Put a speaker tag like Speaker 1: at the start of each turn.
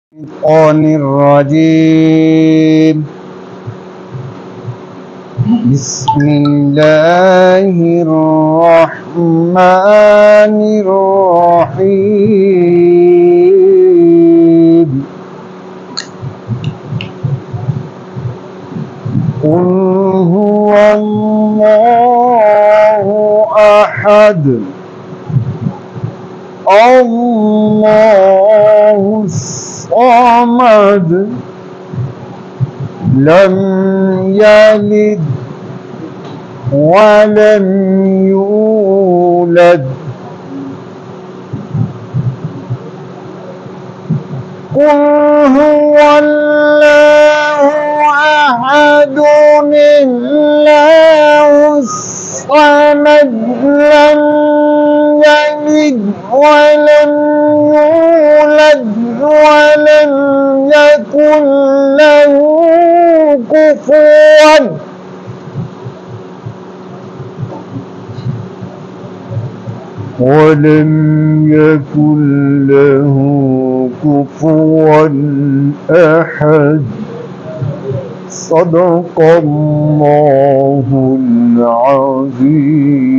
Speaker 1: الشيطان الرجيم. بسم الله الرحمن الرحيم. قل هو الله أحد الله الصمد لم يلد ولم يولد قل هو الله أحد الله الصمد لم يلد ولم يولد ولم يكن له كفوا أحد. صدق الله العظيم.